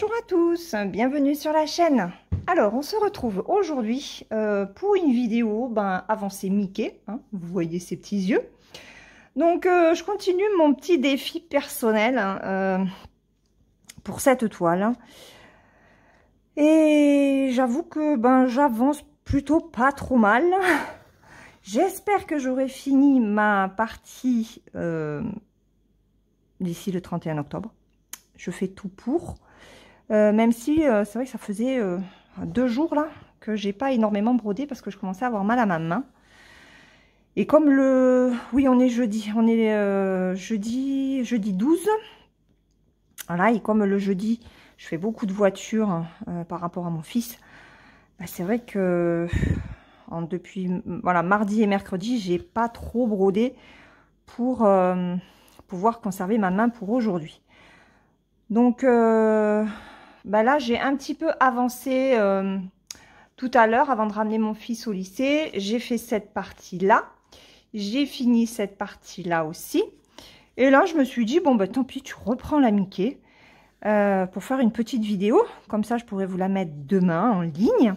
Bonjour à tous, bienvenue sur la chaîne. Alors, on se retrouve aujourd'hui pour une vidéo avancée Mickey, hein, vous voyez ses petits yeux. Donc, je continue mon petit défi personnel pour cette toile. Hein. Et j'avoue que j'avance plutôt pas trop mal. J'espère que j'aurai fini ma partie d'ici le 31 octobre. Je fais tout pour. Même si c'est vrai que ça faisait 2 jours là que j'ai pas énormément brodé parce que je commençais à avoir mal à ma main. Et comme oui, on est jeudi, jeudi 12. Voilà, et comme le jeudi, je fais beaucoup de voitures par rapport à mon fils. C'est vrai que depuis voilà, mardi et mercredi, j'ai pas trop brodé pour pouvoir conserver ma main pour aujourd'hui. Donc là, j'ai un petit peu avancé tout à l'heure avant de ramener mon fils au lycée. J'ai fait cette partie-là. J'ai fini cette partie-là aussi. Et là, je me suis dit, bon, tant pis, tu reprends la Mickey pour faire une petite vidéo. Comme ça, je pourrais vous la mettre demain en ligne.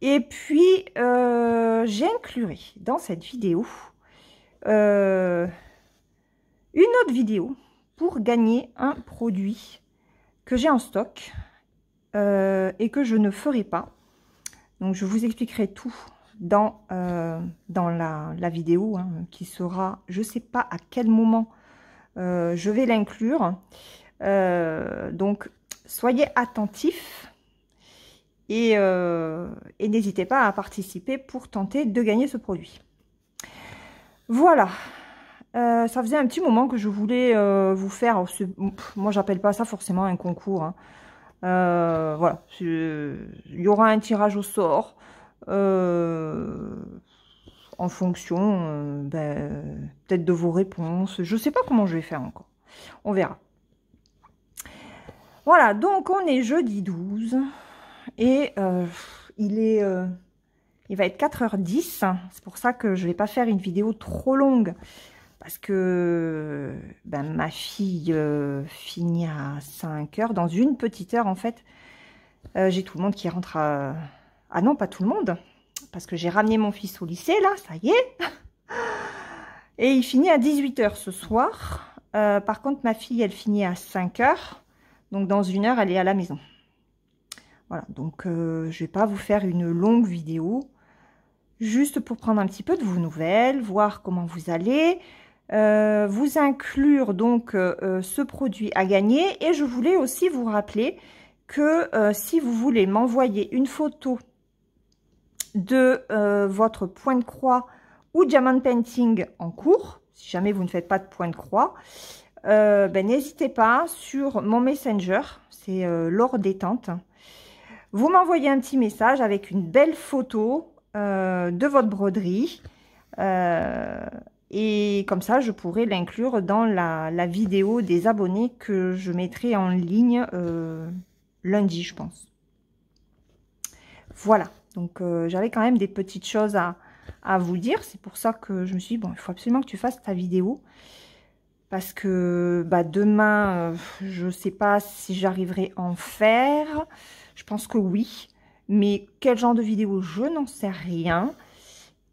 Et puis, j'inclurai dans cette vidéo une autre vidéo pour gagner un produit que j'ai en stock et que je ne ferai pas. Donc, je vous expliquerai tout dans la vidéo hein, qui sera, je ne sais pas à quel moment je vais l'inclure. Donc, soyez attentifs et n'hésitez pas à participer pour tenter de gagner ce produit. Voilà. Ça faisait un petit moment que je voulais vous faire, moi j'appelle pas ça forcément un concours, hein. Voilà, il y aura un tirage au sort en fonction peut-être de vos réponses, je sais pas comment je vais faire encore, on verra. Voilà, donc on est jeudi 12 et il va être 4h10, c'est pour ça que je vais pas faire une vidéo trop longue. Parce que ma fille finit à 5 heures. Dans une petite heure, en fait, j'ai tout le monde qui rentre à... Ah non, pas tout le monde. Parce que j'ai ramené mon fils au lycée, là, ça y est. Et il finit à 18 heures ce soir. Par contre, ma fille, elle finit à 5 heures. Donc, dans 1 heure, elle est à la maison. Voilà, donc je vais pas vous faire une longue vidéo. Juste pour prendre un petit peu de vos nouvelles, voir comment vous allez... vous inclure donc ce produit à gagner et je voulais aussi vous rappeler que si vous voulez m'envoyer une photo de votre point de croix ou diamant painting en cours, si jamais vous ne faites pas de point de croix, n'hésitez pas sur mon messenger, c'est Laure Détente, vous m'envoyez un petit message avec une belle photo de votre broderie. Et comme ça, je pourrai l'inclure dans la vidéo des abonnés que je mettrai en ligne lundi, je pense. Voilà, donc j'avais quand même des petites choses à vous dire. C'est pour ça que je me suis dit, bon, il faut absolument que tu fasses ta vidéo. Parce que demain, je ne sais pas si j'arriverai à en faire. Je pense que oui. Mais quel genre de vidéo, je n'en sais rien.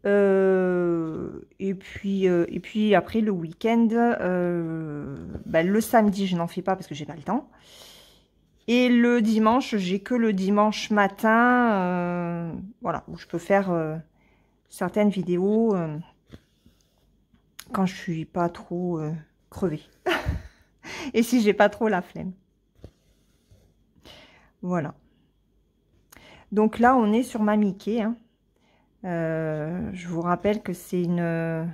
Et puis après le week-end, le samedi je n'en fais pas parce que j'ai pas le temps. Et le dimanche, j'ai que le dimanche matin, voilà, où je peux faire certaines vidéos quand je suis pas trop crevée. Et si j'ai pas trop la flemme. Voilà. Donc là, on est sur ma Mickey, hein. Je vous rappelle que c'est une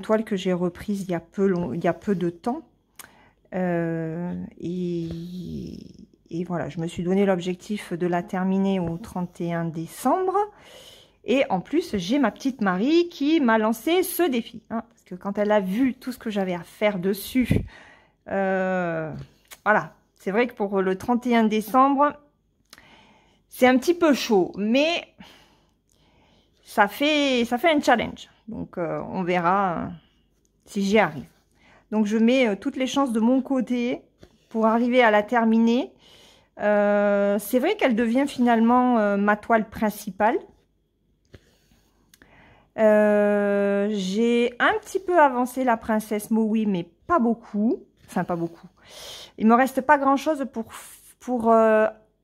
toile que j'ai reprise il y a peu de temps. Et voilà, je me suis donné l'objectif de la terminer au 31 décembre. Et en plus, j'ai ma petite Marie qui m'a lancé ce défi. Hein, parce que quand elle a vu tout ce que j'avais à faire dessus, voilà, c'est vrai que pour le 31 décembre, c'est un petit peu chaud, mais... Ça fait un challenge, donc on verra si j'y arrive. Donc je mets toutes les chances de mon côté pour arriver à la terminer. C'est vrai qu'elle devient finalement ma toile principale. J'ai un petit peu avancé la princesse Maui, mais pas beaucoup. Enfin, pas beaucoup. Il me reste pas grand-chose pour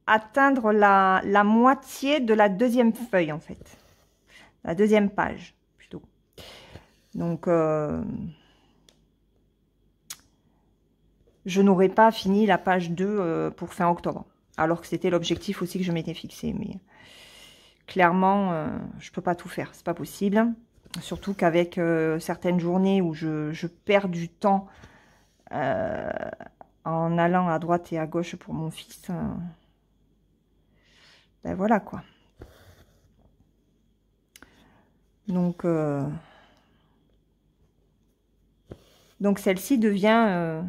atteindre la moitié de la deuxième feuille, en fait. La deuxième page, plutôt. Donc, je n'aurais pas fini la page 2 pour fin octobre. Alors que c'était l'objectif aussi que je m'étais fixé. Mais clairement, je peux pas tout faire. C'est pas possible. Surtout qu'avec certaines journées où je perds du temps en allant à droite et à gauche pour mon fils. Ben voilà quoi. Donc celle-ci devient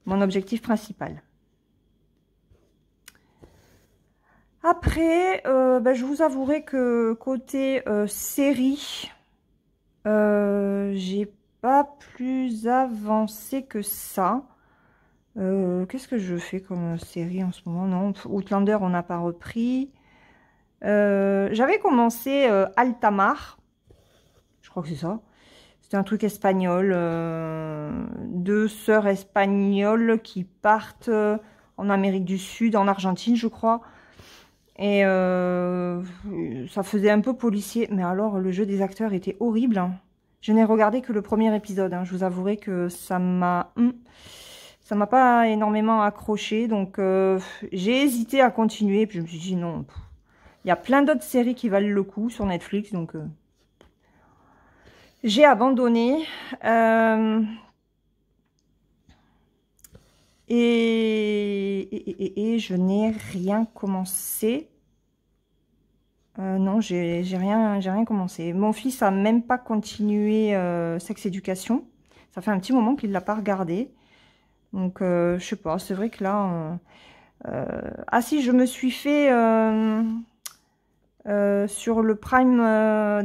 mon objectif principal. Après, ben, je vous avouerai que côté série, j'ai pas plus avancé que ça. Qu'est-ce que je fais comme série en ce moment? Non, Outlander, on n'a pas repris. J'avais commencé Altamar. Je crois que c'est ça. C'était un truc espagnol. Deux sœurs espagnoles qui partent en Amérique du Sud, en Argentine, je crois. Et ça faisait un peu policier. Mais alors, le jeu des acteurs était horrible, hein. Je n'ai regardé que le premier épisode, hein. Je vous avouerai que ça m'a pas énormément accroché. Donc, j'ai hésité à continuer. Puis je me suis dit non. Il y a plein d'autres séries qui valent le coup sur Netflix. Donc, j'ai abandonné. Et je n'ai rien commencé. Non, j'ai rien commencé. Mon fils a même pas continué Sex Education. Ça fait un petit moment qu'il l'a pas regardé. Donc, je sais pas. C'est vrai que là... ah si, je me suis fait... sur le Prime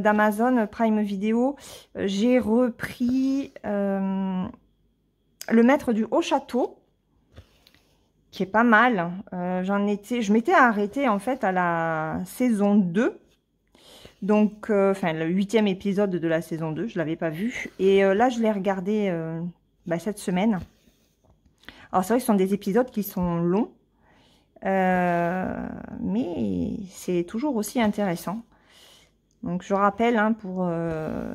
d'Amazon, Prime Vidéo, j'ai repris Le Maître du Haut Château, qui est pas mal. Je m'étais arrêtée en fait à la saison 2. Donc, enfin, le 8e épisode de la saison 2, je l'avais pas vu. Et là, je l'ai regardé cette semaine. Alors, c'est vrai que ce sont des épisodes qui sont longs. Mais c'est toujours aussi intéressant. Donc je rappelle, hein, pour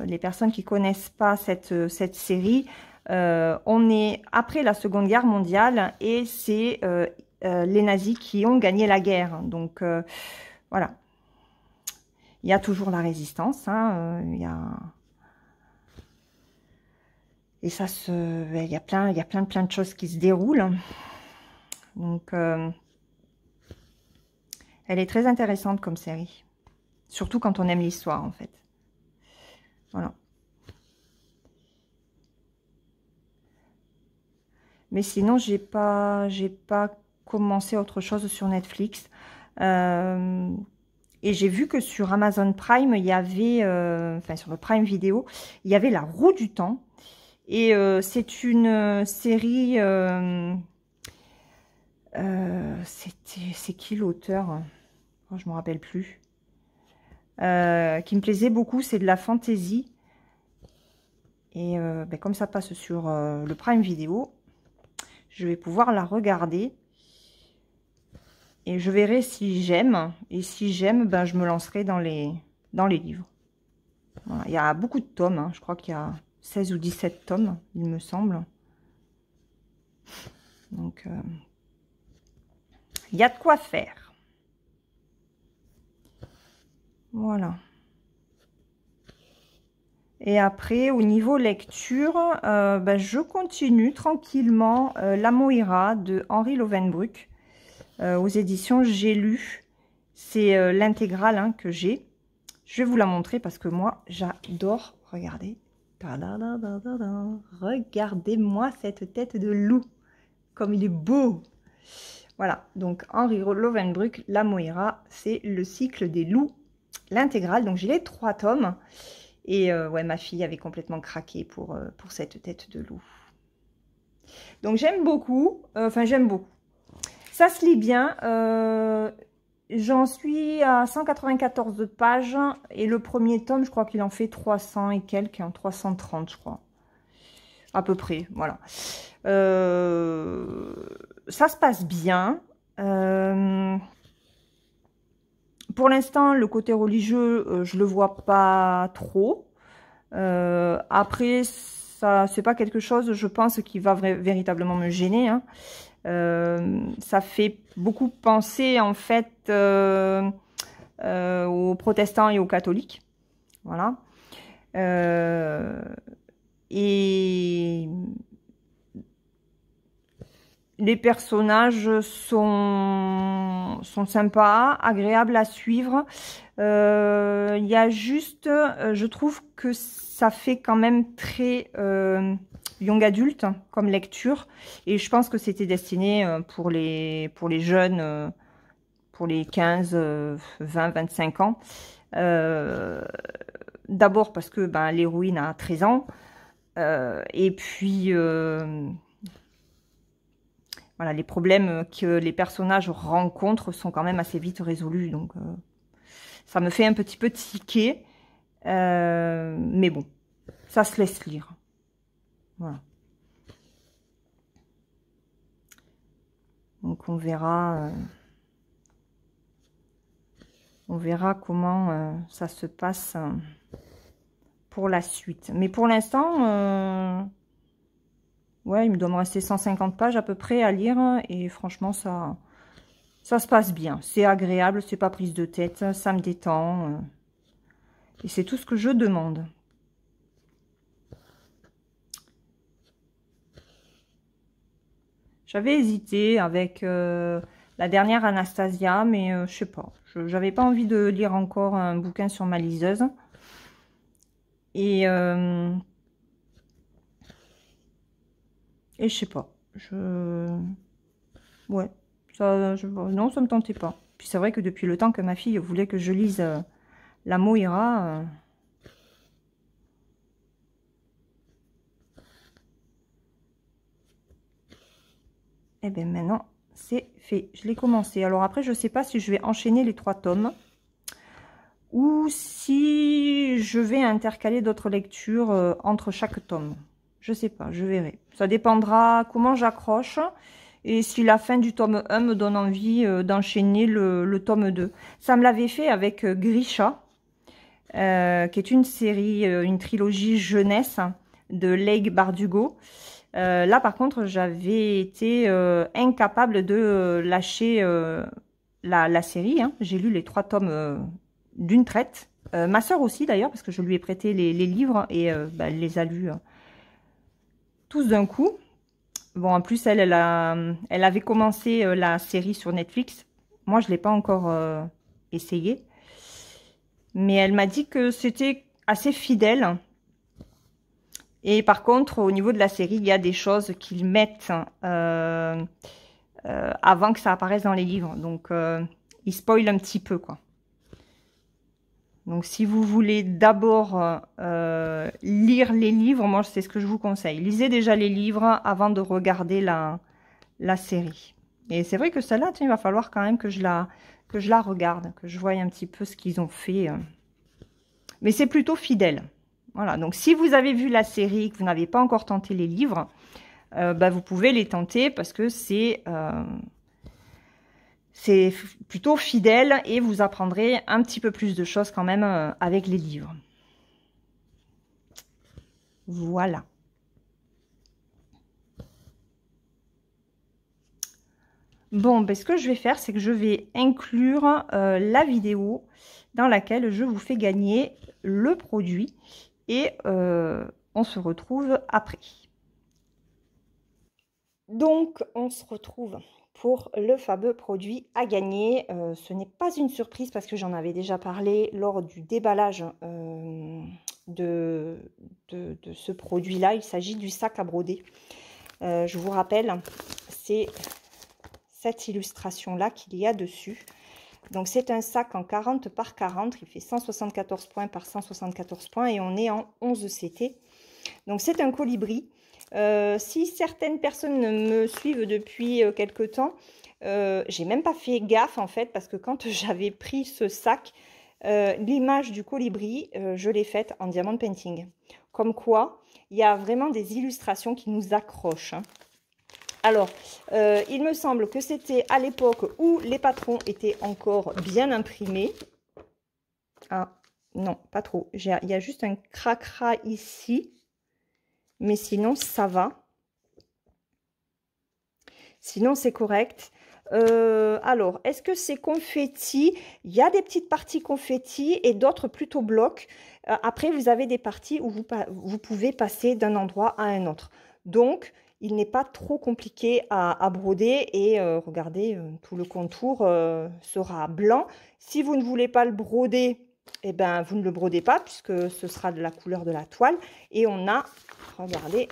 les personnes qui connaissent pas cette série, on est après la Seconde Guerre mondiale et c'est les nazis qui ont gagné la guerre. Donc voilà, il y a toujours la résistance, hein, et ça il y a plein de choses qui se déroulent. Donc elle est très intéressante comme série. Surtout quand on aime l'histoire, en fait. Voilà. Mais sinon, j'ai pas commencé autre chose sur Netflix. Et j'ai vu que sur Amazon Prime, il y avait... enfin, sur le Prime Vidéo, il y avait La Roue du Temps. Et c'est une série... c'est qui l'auteur? Oh, je me rappelle plus. Qui me plaisait beaucoup, c'est de la fantasy. Et comme ça passe sur le Prime Vidéo, je vais pouvoir la regarder. Et je verrai si j'aime. Et si j'aime, ben, je me lancerai dans les livres. Voilà. Il y a beaucoup de tomes, hein. Je crois qu'il y a 16 ou 17 tomes, il me semble. Donc, il y a de quoi faire. Voilà. Et après, au niveau lecture, je continue tranquillement La Moira de Henri Lovenbruck aux éditions J'ai lu. C'est l'intégrale, hein, que j'ai. Je vais vous la montrer parce que moi, j'adore. Regardez. Regardez-moi cette tête de loup. Comme il est beau. Voilà. Donc, Henri Lovenbruck, La Moira, c'est le cycle des loups. L'intégrale. Donc, j'ai les 3 tomes. Et ouais, ma fille avait complètement craqué pour cette tête de loup. Donc j'aime beaucoup, j'aime beaucoup. Ça se lit bien. J'en suis à 194 pages et le premier tome, je crois qu'il en fait 300 et quelques, hein, 330 je crois. À peu près, voilà. Ça se passe bien. Pour l'instant, le côté religieux, je le vois pas trop. Après, ça, c'est pas quelque chose, je pense, qui va véritablement me gêner, hein. Ça fait beaucoup penser, en fait, aux protestants et aux catholiques. Voilà. Et les personnages sont sympas, agréables à suivre. Il y a juste, je trouve que ça fait quand même très young adulte comme lecture. Et je pense que c'était destiné pour les jeunes, pour les 15, 20, 25 ans. D'abord parce que ben, l'héroïne a 13 ans. Et puis... voilà, les problèmes que les personnages rencontrent sont quand même assez vite résolus. Donc, ça me fait un petit peu tiquer. Mais bon, ça se laisse lire. Voilà. Donc, on verra comment ça se passe pour la suite. Mais pour l'instant... ouais, il me doit me rester 150 pages à peu près à lire. Et franchement, ça se passe bien. C'est agréable, c'est pas prise de tête. Ça me détend. Et c'est tout ce que je demande. J'avais hésité avec la dernière Anastasia, mais je sais pas. J'avais pas envie de lire encore un bouquin sur ma liseuse. Et je sais pas. Ouais. Non, ça me tentait pas. Puis c'est vrai que depuis le temps que ma fille voulait que je lise la Moira... Eh bien maintenant, c'est fait. Je l'ai commencé. Alors après, je sais pas si je vais enchaîner les 3 tomes. Ou si je vais intercaler d'autres lectures entre chaque tome. Je sais pas, je verrai. Ça dépendra comment j'accroche et si la fin du tome 1 me donne envie d'enchaîner le tome 2. Ça me l'avait fait avec Grisha, qui est une série, une trilogie jeunesse de Leigh Bardugo. Là, par contre, j'avais été incapable de lâcher la série. Hein. J'ai lu les 3 tomes d'une traite. Ma sœur aussi, d'ailleurs, parce que je lui ai prêté les livres et bah, elle les a lus tous d'un coup. Bon, en plus, elle avait commencé la série sur Netflix. Moi, je ne l'ai pas encore essayé. Mais elle m'a dit que c'était assez fidèle. Et par contre, au niveau de la série, il y a des choses qu'ils mettent avant que ça apparaisse dans les livres. Donc, ils spoilent un petit peu, quoi. Donc, si vous voulez d'abord lire les livres, moi, c'est ce que je vous conseille. Lisez déjà les livres avant de regarder la série. Et c'est vrai que celle-là, il va falloir quand même que je la regarde, que je voie un petit peu ce qu'ils ont fait. Mais c'est plutôt fidèle. Voilà, donc si vous avez vu la série, que vous n'avez pas encore tenté les livres, bah, vous pouvez les tenter parce que c'est plutôt fidèle et vous apprendrez un petit peu plus de choses quand même avec les livres. Voilà. Bon, ben, ce que je vais faire, c'est que je vais inclure la vidéo dans laquelle je vous fais gagner le produit et on se retrouve après. Donc, on se retrouve pour le fameux produit à gagner. Ce n'est pas une surprise parce que j'en avais déjà parlé lors du déballage de ce produit-là. Il s'agit du sac à broder. Je vous rappelle, c'est cette illustration-là qu'il y a dessus. Donc, c'est un sac en 40 par 40. Il fait 174 points par 174 points et on est en 11 CT. Donc, c'est un colibri. Si certaines personnes me suivent depuis quelque temps, j'ai même pas fait gaffe en fait, parce que quand j'avais pris ce sac, l'image du colibri, je l'ai faite en diamond painting. Comme quoi, il y a vraiment des illustrations qui nous accrochent, hein. Alors, il me semble que c'était à l'époque où les patrons étaient encore bien imprimés. Ah, non, pas trop. Il y a juste un cracra ici. Mais sinon, ça va. Sinon, c'est correct. Alors, est-ce que c'est confetti? Il y a des petites parties confetti et d'autres plutôt blocs. Après, vous avez des parties où vous pouvez passer d'un endroit à un autre. Donc, il n'est pas trop compliqué à broder. Et regardez, tout le contour sera blanc. Si vous ne voulez pas le broder, eh ben, vous ne le brodez pas puisque ce sera de la couleur de la toile. Et on a, regardez,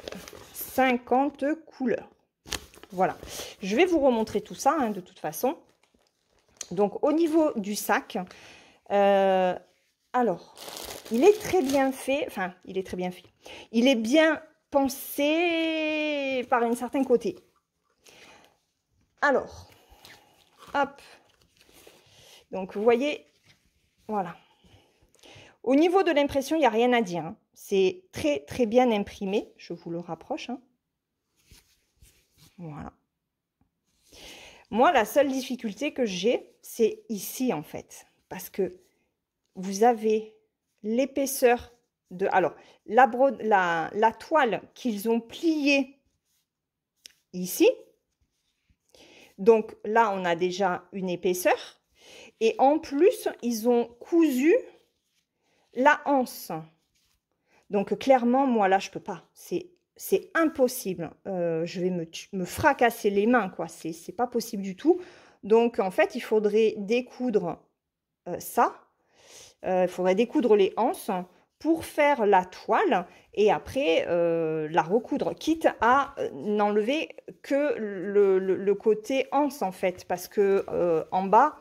50 couleurs. Voilà, je vais vous remontrer tout ça, hein, de toute façon. Donc, au niveau du sac, alors, il est très bien fait. Enfin, il est très bien fait. Il est bien pensé par une certaine côté. Alors, hop. Donc, vous voyez, voilà. Au niveau de l'impression, il n'y a rien à dire, hein. C'est très, très bien imprimé. Je vous le rapproche, hein. Voilà. Moi, la seule difficulté que j'ai, c'est ici, en fait. Parce que vous avez l'épaisseur de... Alors, la toile qu'ils ont pliée ici. Donc là, on a déjà une épaisseur. Et en plus, ils ont cousu la anse. Donc clairement, moi, là, je peux pas. C'est impossible. Je vais me fracasser les mains, quoi. C'est pas possible du tout. Donc, en fait, il faudrait découdre ça. Il faudrait découdre les anses pour faire la toile et après la recoudre, quitte à n'enlever que le côté anse, en fait, parce que en bas,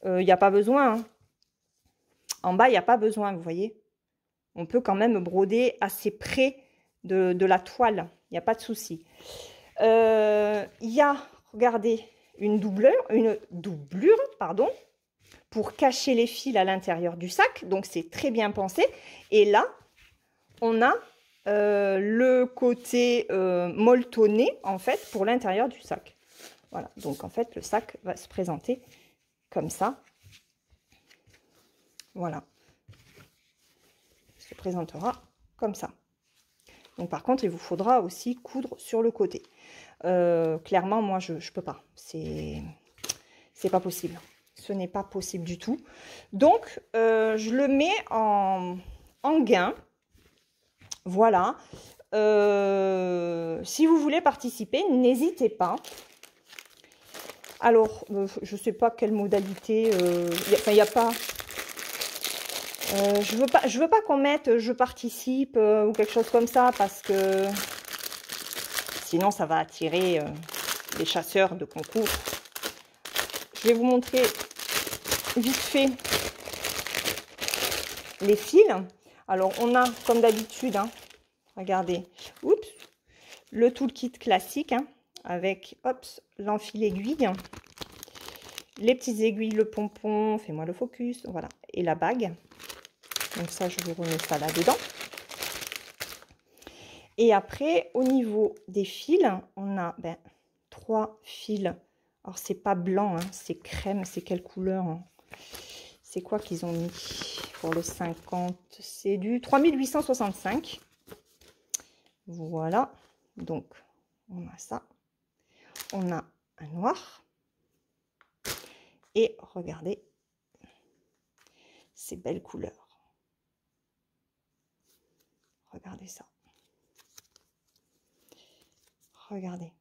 il n'y a pas besoin, hein. En bas, il n'y a pas besoin, vous voyez. On peut quand même broder assez près de la toile. Il n'y a pas de souci. Il y a, regardez, une doublure, pardon, pour cacher les fils à l'intérieur du sac. Donc, c'est très bien pensé. Et là, on a le côté molletonné, en fait, pour l'intérieur du sac. Voilà. Donc, en fait, le sac va se présenter comme ça. Voilà. Il se présentera comme ça. Donc, par contre, il vous faudra aussi coudre sur le côté. Clairement, moi, je ne peux pas. C'est pas possible. Ce n'est pas possible du tout. Donc, je le mets en gain. Voilà. Si vous voulez participer, n'hésitez pas. Alors, je ne sais pas quelle modalité. Il n'y a pas... je veux pas qu'on mette je participe ou quelque chose comme ça parce que sinon ça va attirer les chasseurs de concours. Je vais vous montrer vite fait les fils. Alors on a comme d'habitude, hein, regardez, oups, le toolkit classique, hein, avec l'enfil aiguille, les petites aiguilles, le pompon, fais-moi le focus, voilà, et la bague. Donc ça, je vais remettre ça là-dedans. Et après, au niveau des fils, on a 3 fils. Alors, c'est pas blanc, hein, c'est crème. C'est quelle couleur, hein? C'est quoi qu'ils ont mis pour le 50? C'est du 3865. Voilà. Donc, on a ça. On a un noir. Et regardez ces belles couleurs. Regardez ça. Regardez.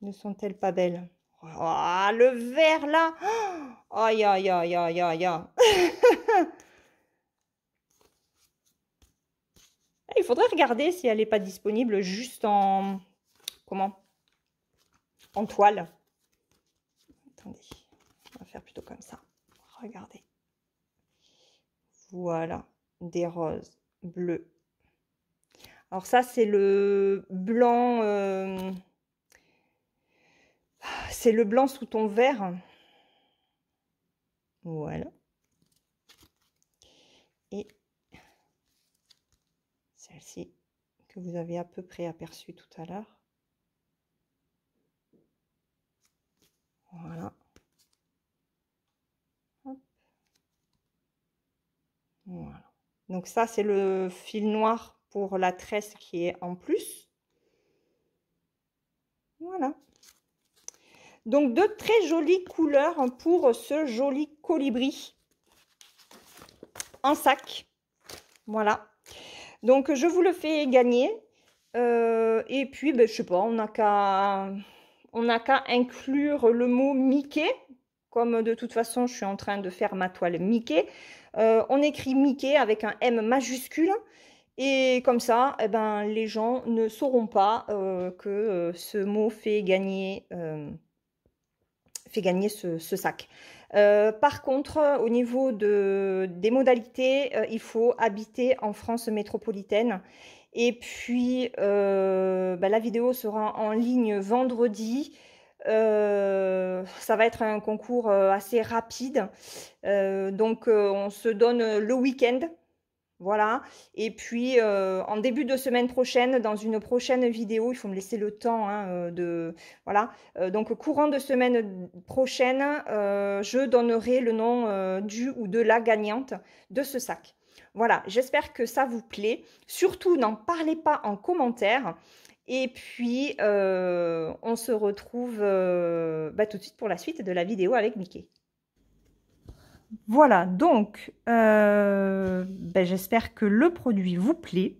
Ne sont-elles pas belles? Oh, le vert là! Aïe, aïe, aïe, aïe, aïe, aïe. Il faudrait regarder si elle n'est pas disponible juste en... Comment? En toile. Attendez. On va faire plutôt comme ça. Regardez. Voilà. Des roses bleus Alors ça, c'est le blanc, c'est le blanc sous ton vert. Voilà. Et celle-ci que vous avez à peu près aperçue tout à l'heure. Voilà. Hop. Voilà. Donc ça, c'est le fil noir pour la tresse qui est en plus. Voilà. Donc de très jolies couleurs pour ce joli colibri en sac. Voilà. Donc je vous le fais gagner. Et puis, ben, je sais pas, on n'a qu'à inclure le mot Mickey. Comme de toute façon, je suis en train de faire ma toile Mickey. On écrit Mickey avec un M majuscule. Et comme ça, eh ben, les gens ne sauront pas que ce mot fait gagner ce sac. Par contre, au niveau des modalités, il faut habiter en France métropolitaine. Et puis, la vidéo sera en ligne vendredi. Ça va être un concours assez rapide. Donc, on se donne le week-end. Voilà. Et puis, en début de semaine prochaine, dans une prochaine vidéo, il faut me laisser le temps voilà. Donc, courant de semaine prochaine, je donnerai le nom du ou de la gagnante de ce sac. Voilà, j'espère que ça vous plaît. Surtout, n'en parlez pas en commentaire. Et puis, on se retrouve tout de suite pour la suite de la vidéo avec Mickey. Voilà, donc j'espère que le produit vous plaît,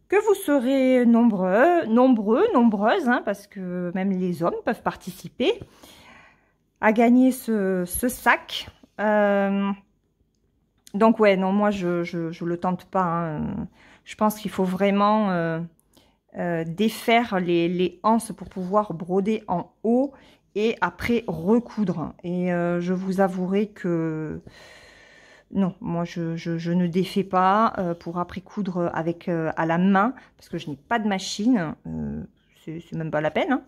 que vous serez nombreuses, hein, parce que même les hommes peuvent participer à gagner ce sac. Donc ouais, non, moi je le tente pas, hein. Je pense qu'il faut vraiment défaire les anses pour pouvoir broder en haut et après recoudre. Et je vous avouerai que non, moi je ne défais pas pour après coudre avec à la main, parce que je n'ai pas de machine, c'est même pas la peine, hein.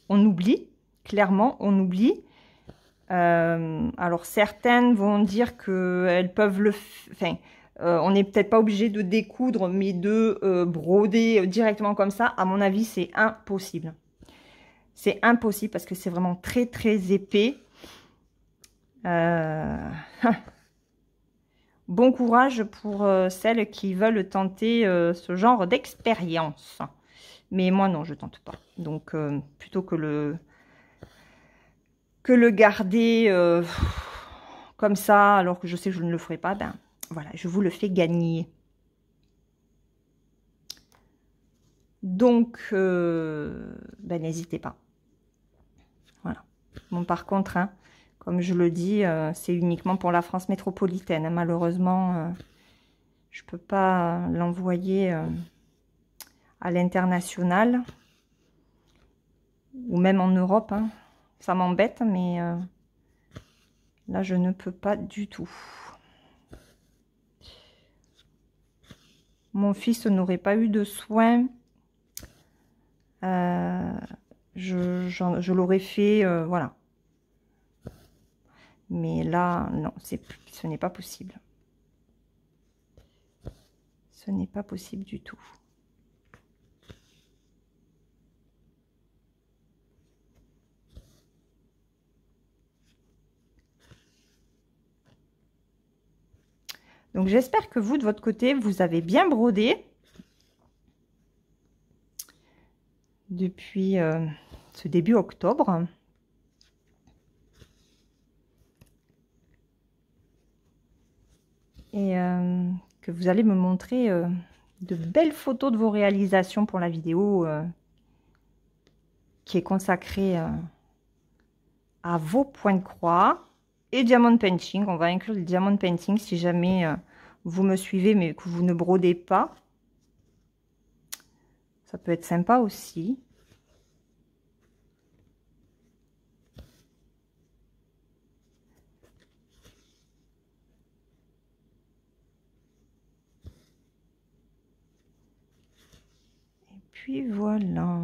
On oublie, clairement on oublie. Alors certaines vont dire qu'elles peuvent on n'est peut-être pas obligé de découdre, mais de broder directement comme ça. À mon avis, c'est impossible. C'est impossible parce que c'est vraiment très très épais. Bon courage pour celles qui veulent tenter ce genre d'expérience. Mais moi non, je tente pas. Donc plutôt que le garder comme ça, alors que je sais que je ne le ferai pas, ben voilà, je vous le fais gagner. Donc, n'hésitez pas. Voilà. Bon, par contre, hein, comme je le dis, c'est uniquement pour la France métropolitaine. Hein. Malheureusement, je ne peux pas l'envoyer à l'international ou même en Europe. Hein. Ça m'embête, mais là, je ne peux pas du tout. Mon fils n'aurait pas eu de soins. Je l'aurais fait, voilà. Mais là, non, ce n'est pas possible. Ce n'est pas possible du tout. Donc, j'espère que vous, de votre côté, vous avez bien brodé depuis ce début octobre. Et que vous allez me montrer de belles photos de vos réalisations pour la vidéo qui est consacrée à vos points de croix et diamond painting. On va inclure le diamond painting si jamais vous me suivez mais que vous ne brodez pas. Ça peut être sympa aussi. puis voilà.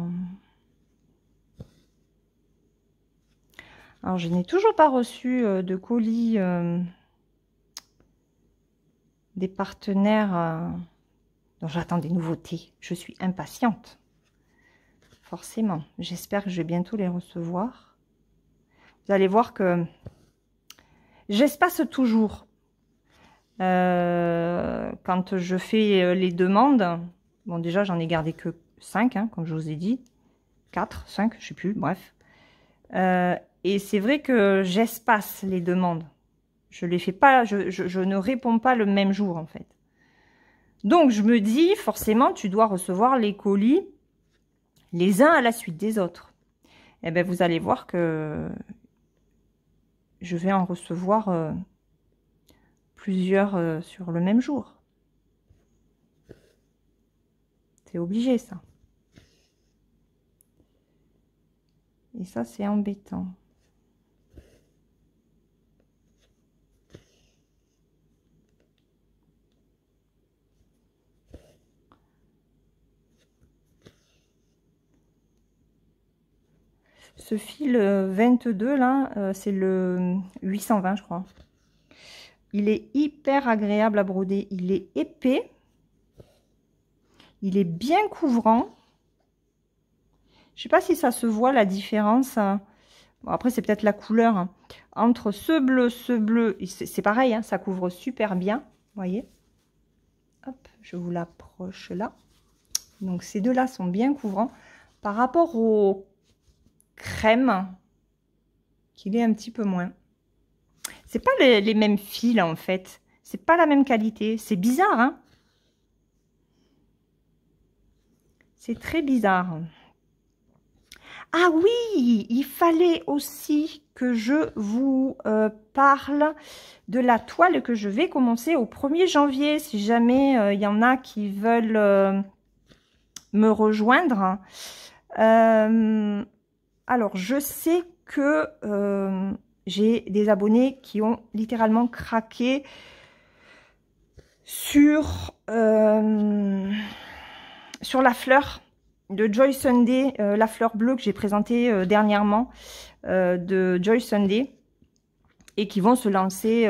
Alors, je n'ai toujours pas reçu de colis des partenaires dont j'attends des nouveautés. Je suis impatiente. Forcément. J'espère que je vais bientôt les recevoir. Vous allez voir que j'espace toujours. Quand je fais les demandes, bon déjà j'en ai gardé que 5, hein, comme je vous ai dit. 4, 5, je sais plus, bref. Et c'est vrai que j'espace les demandes. Je les fais pas, je ne réponds pas le même jour en fait. Donc je me dis, forcément, tu dois recevoir les colis les uns à la suite des autres. Et bien vous allez voir que je vais en recevoir plusieurs sur le même jour. C'est obligé ça. Et ça c'est embêtant. Ce fil 22 là, c'est le 820 je crois. Il est hyper agréable à broder. Il est épais. Il est bien couvrant. Je sais pas si ça se voit la différence. Bon, après c'est peut-être la couleur. Hein. Entre ce bleu, c'est pareil, hein, ça couvre super bien. Vous voyez. Hop, je vous l'approche là. Donc ces deux-là sont bien couvrants. Par rapport au crème, qu'il est un petit peu moins. C'est pas les mêmes fils en fait. C'est pas la même qualité. C'est bizarre, hein. C'est très bizarre. Ah oui, il fallait aussi que je vous parle de la toile que je vais commencer au 1er janvier. Si jamais il y en a qui veulent me rejoindre. Alors, je sais que j'ai des abonnés qui ont littéralement craqué sur la fleur de Joy Sunday, la fleur bleue que j'ai présentée dernièrement de Joy Sunday, et qui vont se lancer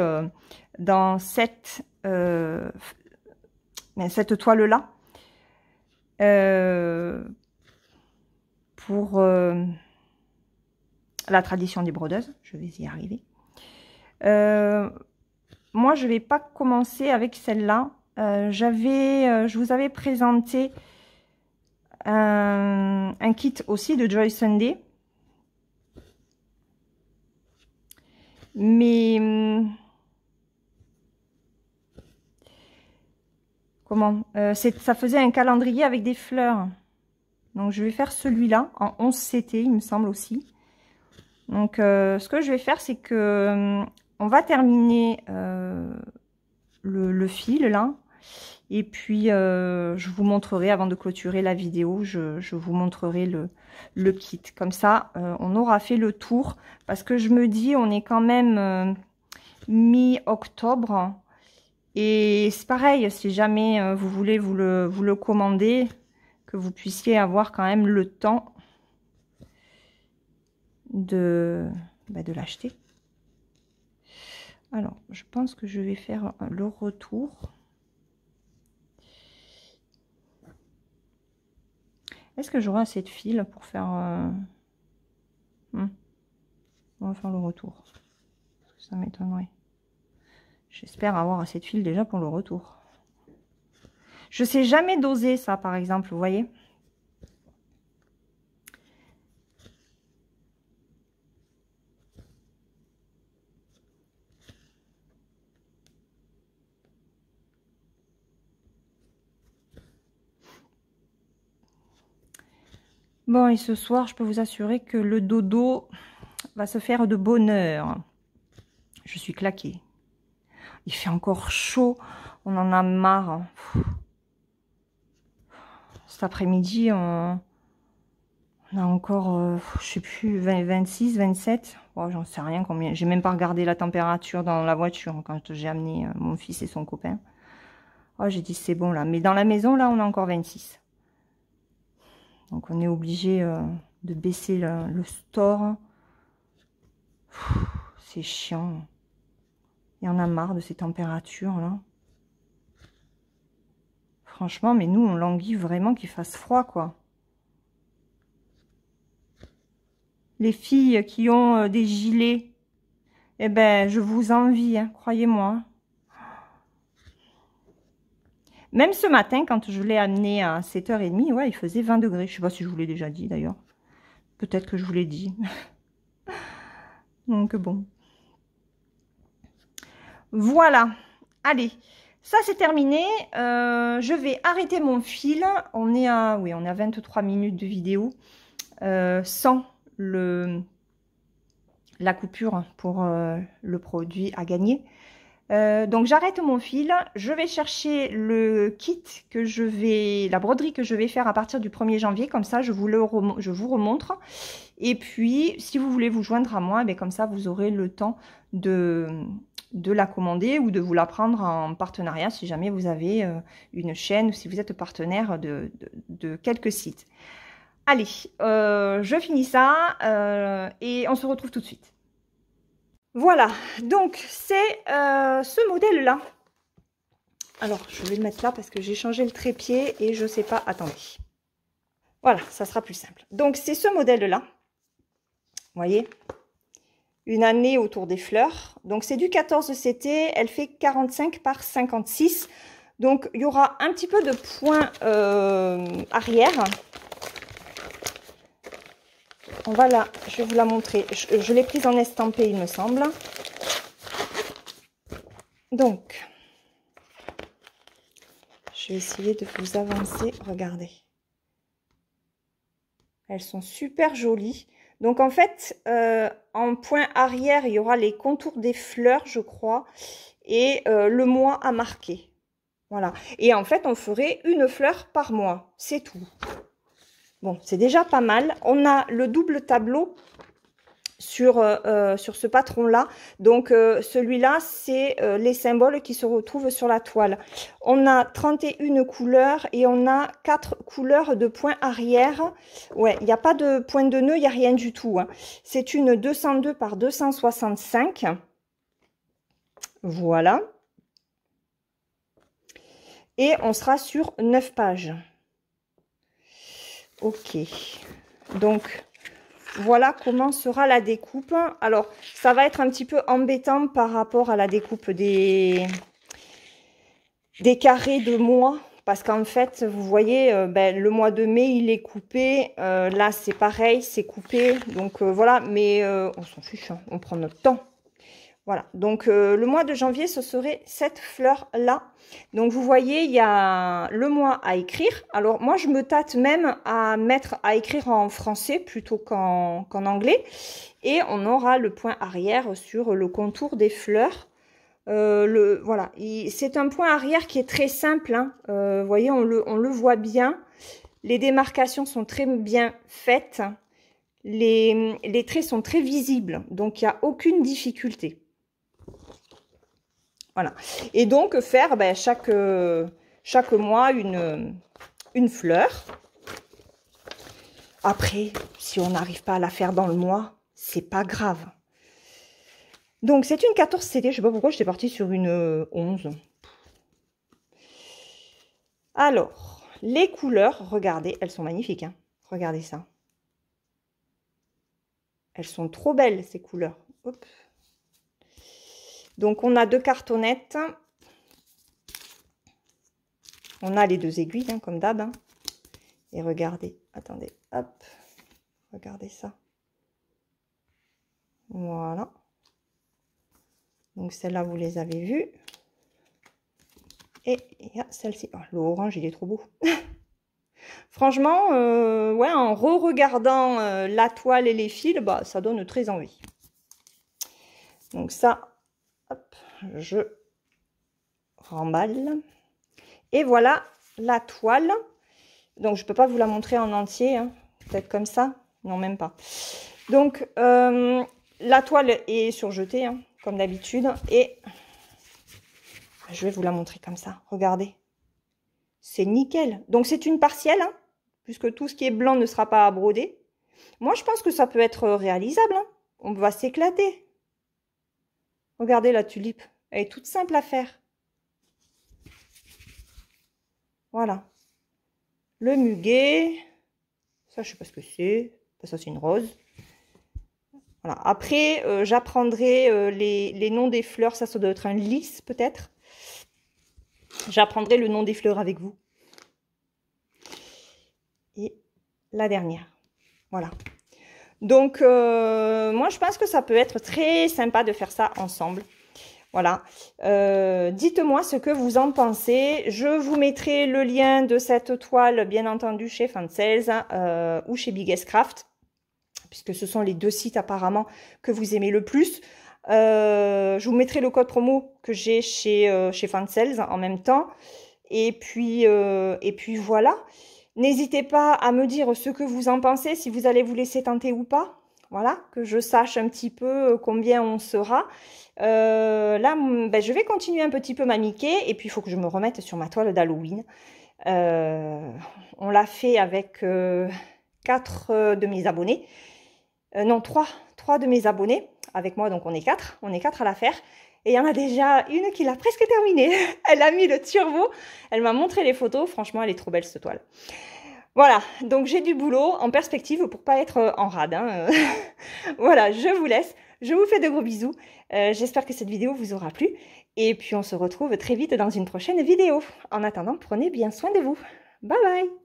dans cette toile-là pour la tradition des brodeuses. Je vais y arriver. Moi, je vais pas commencer avec celle-là. Je vous avais présenté un kit aussi de Joy Sunday. Mais comment ça faisait un calendrier avec des fleurs. Donc, je vais faire celui-là en 11 CT, il me semble aussi. Donc, ce que je vais faire, c'est que on va terminer le fil là. Et puis, je vous montrerai, avant de clôturer la vidéo, je vous montrerai le kit. Comme ça, on aura fait le tour. Parce que je me dis, on est quand même mi-octobre. Et c'est pareil, si jamais vous voulez vous le commander, que vous puissiez avoir quand même le temps de l'acheter. Alors, je pense que je vais faire le retour. Est-ce que j'aurai assez de fil pour faire... On va faire le retour. Ça m'étonnerait. J'espère avoir assez de fil déjà pour le retour. Je sais jamais doser ça, par exemple, vous voyez. Bon, et ce soir, je peux vous assurer que le dodo va se faire de bonne heure. Je suis claquée. Il fait encore chaud. On en a marre. Cet après-midi, on a encore, je sais plus, 26, 27. Oh, j'en sais rien combien. J'ai même pas regardé la température dans la voiture quand j'ai amené mon fils et son copain. Oh, j'ai dit c'est bon là. Mais dans la maison, là, on a encore 26. Donc on est obligé de baisser le store. C'est chiant. Il y en a marre de ces températures là. Franchement, mais nous on languit vraiment qu'il fasse froid quoi. Les filles qui ont des gilets, eh ben je vous envie, hein, croyez-moi. Même ce matin, quand je l'ai amené à 7h30, ouais, il faisait 20 degrés. Je ne sais pas si je vous l'ai déjà dit d'ailleurs. Peut-être que je vous l'ai dit. Donc bon. Voilà. Allez, ça c'est terminé. Je vais arrêter mon fil. On est à 23 minutes de vidéo. Sans la coupure pour le produit à gagner. Donc j'arrête mon fil, je vais chercher le kit la broderie que je vais faire à partir du 1er janvier, comme ça je vous remontre. Et puis si vous voulez vous joindre à moi, ben, comme ça vous aurez le temps de la commander ou de vous la prendre en partenariat si jamais vous avez une chaîne ou si vous êtes partenaire de quelques sites. Allez, je finis ça et on se retrouve tout de suite. Voilà, donc c'est ce modèle-là. Alors, je vais le mettre là parce que j'ai changé le trépied et je sais pas. Attendez. Voilà, ça sera plus simple. Donc, c'est ce modèle-là. Vous voyez, une année autour des fleurs. Donc, c'est du 14 CT. Elle fait 45 par 56. Donc, il y aura un petit peu de point arrière. On va là, je vais vous la montrer. Je l'ai prise en estampé, il me semble. Donc, je vais essayer de vous avancer. Regardez. Elles sont super jolies. Donc, en fait, en point arrière, il y aura les contours des fleurs, je crois. Et le mois à marquer. Voilà. Et en fait, on ferait une fleur par mois. C'est tout. Bon, c'est déjà pas mal. On a le double tableau sur ce patron-là. Donc, celui-là, c'est les symboles qui se retrouvent sur la toile. On a 31 couleurs et on a 4 couleurs de points arrière. Ouais, il n'y a pas de point de nœud, il n'y a rien du tout. Hein. C'est une 202 par 265. Voilà. Et on sera sur 9 pages. Ok, donc voilà comment sera la découpe. Alors, ça va être un petit peu embêtant par rapport à la découpe des carrés de mois. Parce qu'en fait, vous voyez, le mois de mai, il est coupé. Là, c'est pareil, c'est coupé. Donc, voilà, mais on s'en fiche, hein, on prend notre temps. Voilà, donc le mois de janvier, ce serait cette fleur-là. Donc, vous voyez, il y a le mois à écrire. Alors, moi, je me tâte même à écrire en français plutôt qu'en anglais. Et on aura le point arrière sur le contour des fleurs. Voilà, c'est un point arrière qui est très simple. Hein. Vous voyez, on le voit bien. Les démarcations sont très bien faites. Les traits sont très visibles. Donc, il n'y a aucune difficulté. Voilà. Et donc, faire chaque mois une fleur. Après, si on n'arrive pas à la faire dans le mois, c'est pas grave. Donc, c'est une 14 CD. Je sais pas pourquoi j'étais partie sur une 11. Alors, les couleurs, regardez, elles sont magnifiques. Hein. Regardez ça. Elles sont trop belles, ces couleurs. Hop. Donc, on a 2 cartonnettes. On a les 2 aiguilles, hein, comme d'hab. Hein. Et regardez, attendez, hop. Regardez ça. Voilà. Donc, celle-là, vous les avez vues. Et il y a celle-ci. Oh, le orange, il est trop beau. Franchement, ouais, en re-regardant la toile et les fils, ça donne très envie. Donc, ça... Hop, je remballe. Et voilà la toile. Donc, je ne peux pas vous la montrer en entier. Hein. Peut-être comme ça. Non, même pas. Donc, la toile est surjetée, hein, comme d'habitude. Et je vais vous la montrer comme ça. Regardez. C'est nickel. Donc, c'est une partielle. Hein. puisque tout ce qui est blanc ne sera pas à broder. Moi, je pense que ça peut être réalisable, hein. On va s'éclater. Regardez la tulipe, elle est toute simple à faire. Voilà. Le muguet, ça, je sais pas ce que c'est. Ça, c'est une rose. Voilà. Après, j'apprendrai les noms des fleurs. Ça doit être un lys, peut-être. J'apprendrai le nom des fleurs avec vous. Et la dernière. Voilà. Donc, moi, je pense que ça peut être très sympa de faire ça ensemble. Voilà. Dites-moi ce que vous en pensez. Je vous mettrai le lien de cette toile, bien entendu, chez Fancels ou chez Biggest Craft, puisque ce sont les deux sites apparemment que vous aimez le plus. Je vous mettrai le code promo que j'ai chez Fancels en même temps. Et puis voilà. N'hésitez pas à me dire ce que vous en pensez, si vous allez vous laisser tenter ou pas. Voilà, que je sache un petit peu combien on sera. Là, ben, je vais continuer un petit peu ma Mickey. Et puis, il faut que je me remette sur ma toile d'Halloween. On l'a fait avec 4 de mes abonnés. Non, 3 de mes abonnés avec moi. Donc, on est 4. On est 4 à la faire. Et il y en a déjà une qui l'a presque terminée. Elle a mis le turbo. Elle m'a montré les photos. Franchement, elle est trop belle, cette toile. Voilà, donc j'ai du boulot en perspective pour pas être en rade. Hein. Voilà, je vous laisse. Je vous fais de gros bisous. J'espère que cette vidéo vous aura plu. Et puis, on se retrouve très vite dans une prochaine vidéo. En attendant, prenez bien soin de vous. Bye bye!